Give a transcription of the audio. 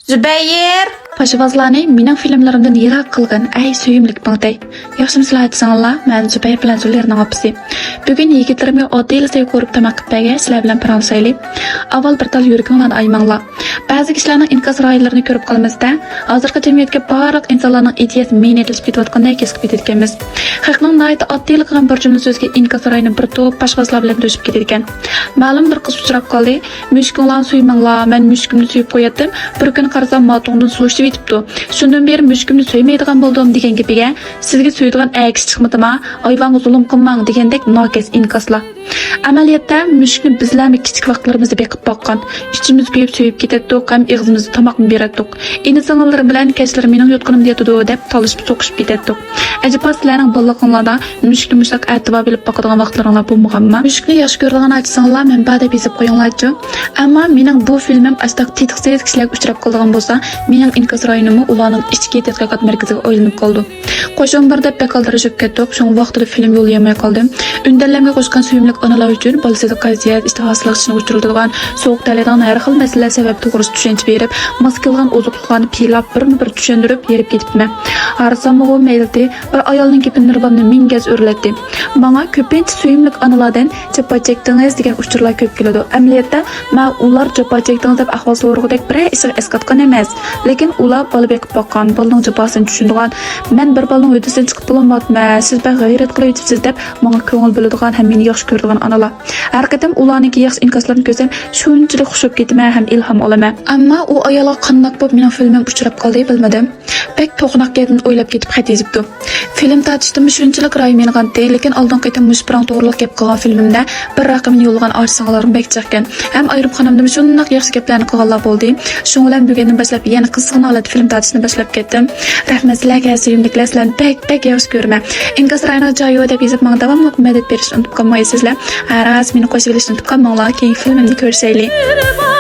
Zübeyir! Paşavazlarni mening filmlarimdan yiroq qilgan ay suyimlik bangtay. Yaxshimisilar aytsanglar, men Zubayr bilan Zulirning opasi. Bugun yigitlarimga oddiylikda ko'rib tamaq qilib bergan sizlar bilan pransayli. Avval bir tal yuraginglarni aymanglar. Ba'zi kishilarning inkas ro'ylarini ko'rib qolmizda, hozirgi jamiyatga barliq insonlarning ideyasi men etilib ketayotganday kesib ketayotganmiz. Xalqning nayta oddiylik bilan bir jumla so'zga inkas ro'yini bir to'p paşavazlar bilan to'shib ketayotgan. Ma'lum bir qiz uchrab qoldi. Mushkinglarni suymanglar, men mushkimni suyib qo'yatdim. Bir kun qarasam matongdan suv bitibdi. Shundan beri mushkimni suymaydigan bo'ldim degan gapiga sizga suydigan aksi chiqmadimi? Ayvonga zulm qilmang degandek nokes inkaslar. Amaliyotda mushkni bizlarni kichik vaqtlarimizda beqib boqqan. Ichimiz kuyib suyib ketdik, ham ig'zimizga tomoqni berdik. Inisanlar bilan kechlar mening yotqinimda yotdi deb talishib so'qishib ketdik. Ajaba sizlarning bolalig'inglarda mushkni mushaq e'tibor berib boqadigan vaqtlaringlar bo'lmaganmi? Mushkni yaxshi ko'radigan aytsanglar, men ba'da bezib qo'yinglarchi. Ammo mening bu filmim astaq tetiqsiz kishilarga uchrab qolgan bo'lsa, mening inkas rayonimni ularning ichki tadqiqot markaziga o'ylanib qoldi. Qo'shin bir deb bekaldirishib ketdik. Shu vaqtida film yo'llamay qoldim. Undanlarga qo'shgan suyimlik onalar uchun bolsizlik qaziyat, ishtihoslikni uchiradigan so'q taladan har xil masalalar sabab to'g'ri tushuncha berib, maskilgan ozuqlarni pilab bir tushuntirib yerib ketibman. Arsam o maildi bir ayolning gapini nirvamni mingaz o'rlatdi. Menga ko'pincha suyimlik onalardan jafo chekdingiz degan uchurlar ko'p keladi. Amaliyotda men ular jafo chekdingiz deb ahvol so'ragudek bir ish esqatgan emas. Lekin ular bola bekib boqqan, bolaning jafosini tushundigan. Men bir bolaning o'tisidan chiqib bo'lmayapman. Siz ben g'ayrat qilyapsiz deb menga ko'ngil bo'ladigan ham meni yaxshi ko'radigan onalar. Har qatam ularning yaxshi inkaslarni ko'rsam, shunchalik xushib ketaman ham ilhom olaman. Ammo u ayolga qanday bo'lib mening filmim uchrab qoldi bilmadim. Bek to'g'naq gedin o'ylab ketib xatizibdi. Film tartishdim shunchalik ray menganti, lekin oldin qayta mushprang to'g'riliq gap qilgan filmimda bir raqamni yo'lgan arsanglarim bek chaqgan. Ham ayrim xonamda shunday yaxshi gaplarni qilganlar bo'ldi. Shu bilan bugundan boshlab yana qizg'in holat film tartishni boshlab ketdim. Rahmat sizlarga, suyimliklar sizlarni bek yaxshi ko'raman. Inkas rayni joyi deb yozib menga davomli madad berishni unutib qolmaysizlar. Araz meni qo'shib olishni unutib qolmanglar. Keyin filmimni ko'rsaylik.